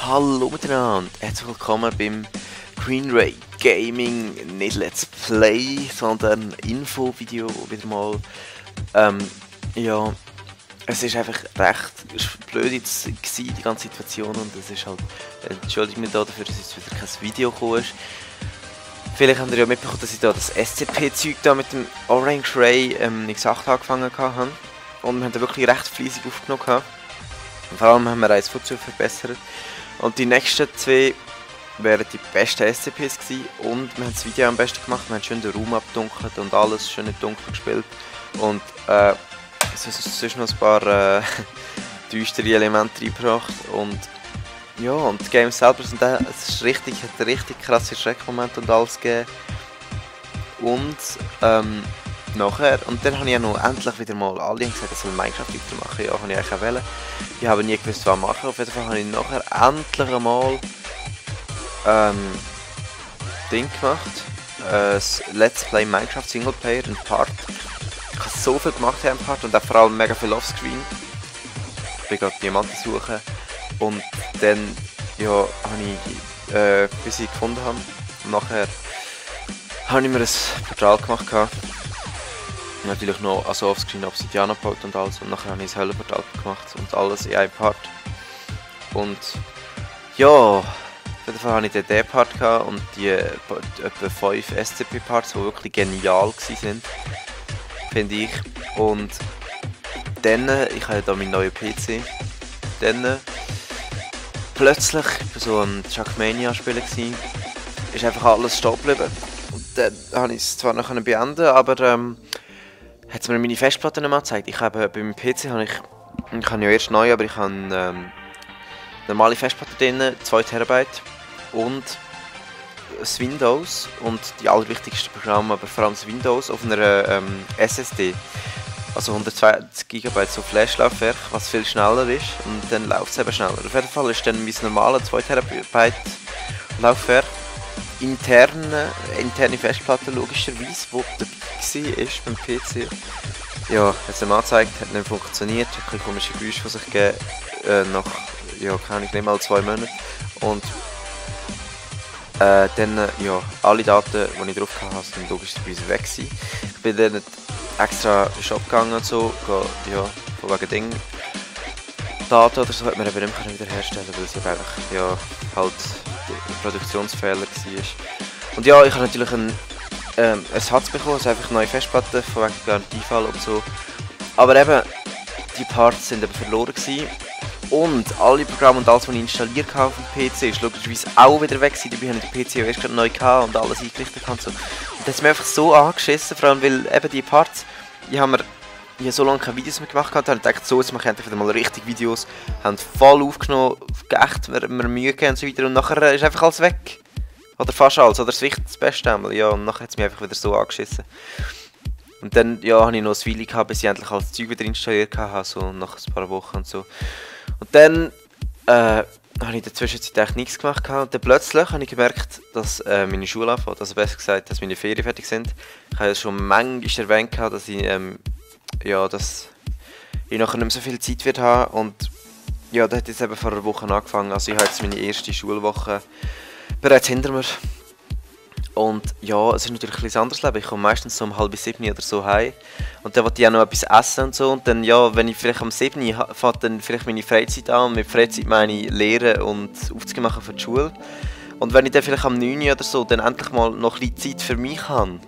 Hallo miteinander, herzlich willkommen beim Green Ray Gaming, nicht Let's Play, sondern Infovideo wieder mal. Ja, es ist einfach recht blöd jetzt gewesen, die ganze Situation, und es ist halt, entschuldigt mich dafür, dass jetzt wieder kein Video gekommen ist. Vielleicht habt ihr ja mitbekommen, dass ich da das SCP-Zeug da mit dem Orange Ray X8 angefangen habe, und wir haben da wirklich recht fleissig aufgenommen. Vor allem haben wir eins Foto verbessert. Und die nächsten zwei wären die besten SCPs gewesen. Und wir haben das Video am besten gemacht. Wir haben schön den Raum abgedunkelt und alles schön in dunkel gespielt. Und sonst noch ein paar düstere Elemente reingebracht. Und ja, und die Games selber sind es ist richtig, hat richtig krasse Schreckmomente und alles gegeben. Und nachher, und dann habe ich ja noch endlich wieder mal alle gesagt, dass wir Minecraft weitermachen. Ja, habe ich eigentlich auch wollen. Ich habe nie gewusst, was machen. Auf jeden Fall habe ich nachher endlich einmal Ding gemacht. Das Let's Play Minecraft Singleplayer, ein Part. Ich habe so viel gemacht hier im Part und auch vor allem mega viel Offscreen. Ich bin gerade Diamanten suchen. Und dann, ja, habe ich, bis ich gefunden habe. Und nachher habe ich mir ein Portal gemacht. Natürlich noch also offscreen Obsidian gebaut und alles, und nachher habe ich das Höllenportal gemacht und alles in einem Part. Und ja, auf jeden Fall hatte ich den Part gehabt und die etwa 5 SCP-Parts, die wirklich genial waren, finde ich. Und dann, ich habe ja hier meinen neuen PC, dann plötzlich, ich war so ein Trackmania-Spieler, ist einfach alles stehen geblieben. Und dann habe ich es zwar noch beenden, aber hat es mir meine Festplatte nicht mehr gezeigt. Ich habe bei meinem PC habe ich habe ja erst neu, aber ich habe normale Festplatte drin, 2 TB und das Windows und die allerwichtigsten Programme, aber vor allem das Windows auf einer SSD. Also 120 GB so Flash-Laufwerk, was viel schneller ist, und dann läuft es eben schneller. Auf jeden Fall ist dann mein normales 2 TB Laufwerk interne Festplatte logischerweise, wo dabei war beim PC. Ja, hat es ihm angezeigt, hat nicht funktioniert, hat ein komische Geräusche von sich gegeben, nach, ja, keine Ahnung, nicht mal 2 Monaten. Und dann, ja, alle Daten, die ich drauf hatte, sind logischerweise weg gewesen. Ich bin dann extra in den Shop gegangen und so, ja, von wegen Ding. Daten oder so hat man eben nicht mehr wiederherstellen, weil es einfach, ja, halt ein Produktionsfehler war. Und ja, ich habe natürlich ein Satz bekommen, also einfach neue Festplatten von wegen Garantiefall und so. Aber eben, die Parts sind eben verloren gewesen. Und alle Programme und alles, was ich installiert habe auf dem PC, ist logischerweise auch wieder weg gewesen. Die habe ich den PC erst gerade neu gehabt und alles eingerichtet und so. Und das hat mir einfach so angeschissen, vor allem weil eben die Parts, ich habe so lange keine Videos mehr gemacht, habe ich gedacht, so, jetzt mache ich endlich wieder mal richtig Videos, haben voll aufgenommen, echt mir Mühe gegeben und so weiter, und nachher ist einfach alles weg. Oder fast alles, oder das Beste einmal, ja, und nachher hat es mich einfach wieder so angeschissen. Und dann, ja, habe ich noch ein Weile gehabt, bis ich endlich alles Zeug wieder installiert habe, so nach ein paar Wochen und so. Und dann, habe ich in der Zwischenzeit eigentlich nichts gemacht und dann plötzlich habe ich gemerkt, dass meine Schule anfängt, also besser gesagt, dass meine Ferien fertig sind. Ich habe ja schon manchmal erwähnt, dass ich, ja, dass ich nachher nicht mehr so viel Zeit wird haben, und ja, das hat jetzt eben vor einer Woche angefangen, also ich habe jetzt meine erste Schulwoche bereits hinter mir. Und ja, es ist natürlich ein bisschen anderes Leben. Ich komme meistens so um 6:30 oder so heim. Und dann wollte ich auch noch etwas essen und so. Und dann, ja, wenn ich vielleicht am 7 fängt dann vielleicht meine Freizeit an. Und mit Freizeit meine ich Lehren und Aufzüge machen für die Schule. Und wenn ich dann vielleicht am 9 oder so dann endlich mal noch ein bisschen Zeit für mich habe,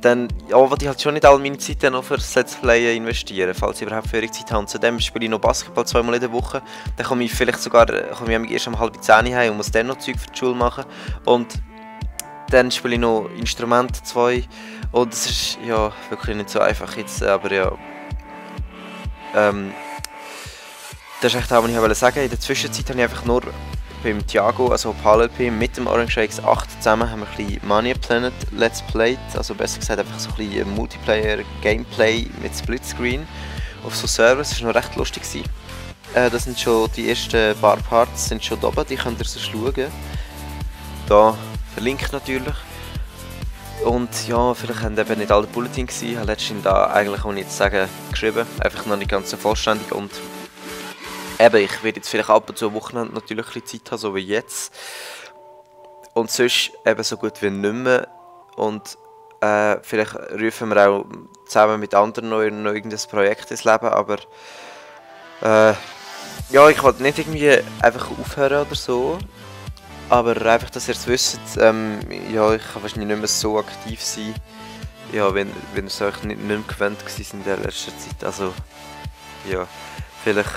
dann, ja, will ich halt schon nicht all meine Zeit dann noch für das Let's Play investieren, falls ich überhaupt Ferien-Zeit habe. Zudem spiele ich noch Basketball 2-mal in der Woche. Dann komme ich vielleicht sogar erst um 9:30 heim und muss dann noch Zeug für die Schule machen. Und dann spiele ich noch Instrumente 2. Und es ist, ja, wirklich nicht so einfach jetzt, aber ja. Das ist echt das, was ich wollte sagen. In der Zwischenzeit habe ich einfach nur beim Thiago, also PALP, mit dem Orange Ray X8 zusammen haben wir ein bisschen Mania Planet Let's Played. Also besser gesagt einfach so ein bisschen Multiplayer-Gameplay mit Splitscreen auf so Servers. Das war noch recht lustig gewesen. Das sind schon die ersten paar Parts sind schon da oben, die könnt ihr sonst schauen. Da verlinkt natürlich. Und ja, vielleicht haben eben nicht alle Bulletin gesehen. Ich habe letztens da eigentlich, ohne jetzt zu sagen, geschrieben. Einfach noch nicht ganz so vollständig. Und eben, ich werde jetzt vielleicht ab und zu am Wochenende natürlich ein bisschen Zeit haben, so wie jetzt. Und sonst eben so gut wie nicht mehr. Und vielleicht rufen wir auch zusammen mit anderen noch irgendein Projekt ins Leben, aber ja, ich wollte nicht irgendwie einfach aufhören oder so. Aber einfach, dass ihr es wisst, ja, ich kann wahrscheinlich nicht mehr so aktiv sein, ja, wenn ihr euch nicht mehr gewöhnt seid in der letzten Zeit. Also, ja, vielleicht,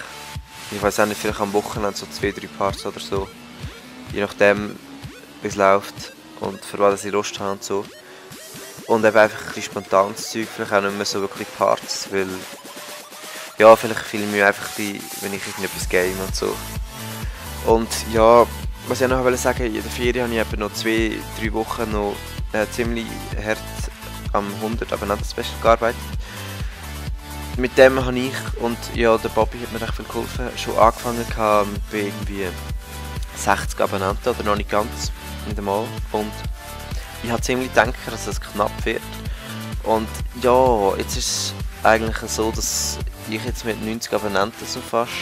ich weiß auch nicht, vielleicht am Wochenende so 2-3 Parts oder so. Je nachdem, wie es läuft und für was ich Lust habe und so. Und eben einfach ein bisschen spontanes Zeug, vielleicht auch nicht mehr so wirklich Parts, weil, ja, vielleicht filme ich einfach ein bisschen, wenn ich irgendetwas game und so. Und ja, was ich auch noch sagen wollte, in der Ferien habe ich eben noch 2-3 Wochen noch ziemlich hart am 100 Abonnenten-Special gearbeitet. Mit dem habe ich und ja, der Bobby hat mir recht viel geholfen, schon angefangen bei irgendwie 60 Abonnenten oder noch nicht ganz, nicht einmal. Und ich habe ziemlich gedacht, dass es knapp wird. Und ja, jetzt ist es eigentlich so, dass ich jetzt mit 90 Abonnenten so fast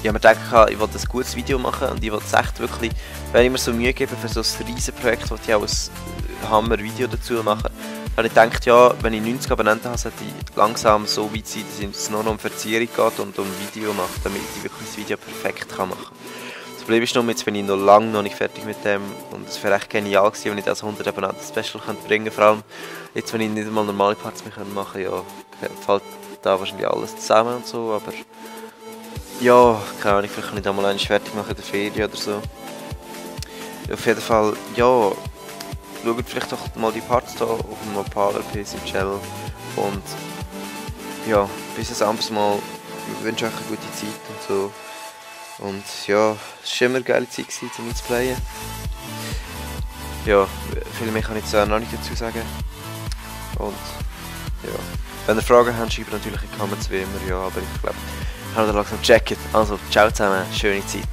ich habe mir gedacht, ich wollte ein gutes Video machen und ich wollte es echt wirklich, wenn ich mir so Mühe gebe für so ein riesen Projekt, wollte ich auch ein Hammer-Video dazu machen. Habe ich gedacht, ja, wenn ich 90 Abonnenten habe, sollte ich langsam so weit sein, dass es nur noch um Verzierung geht und um Video mache, damit ich wirklich das Video perfekt machen kann. Das Problem ist nur, jetzt bin ich noch lange noch nicht fertig mit dem und es wäre echt genial gewesen, wenn ich das 100 Abonnenten-Special bringen könnte. Vor allem jetzt, wenn ich nicht einmal normale Parts mehr machen kann, ja, fällt da wahrscheinlich alles zusammen und so, aber ja, keine Ahnung, vielleicht kann ich da mal eins fertig machen in der Ferien oder so. Auf jeden Fall, ja, schaut vielleicht doch mal die Parts hier auf dem Opala PC-Channel und ja, bis ein anderes Mal, ich wünsche euch eine gute Zeit und so. Und ja, es war immer eine geile Zeit um mich zu playen. Ja, viel mehr kann ich jetzt noch nicht dazu sagen. Und ja, wenn ihr Fragen habt, schreibt natürlich in die Comments wie immer, ja, aber ich glaube, ich habe langsam gecheckt. Also, ciao zusammen, schöne Zeit.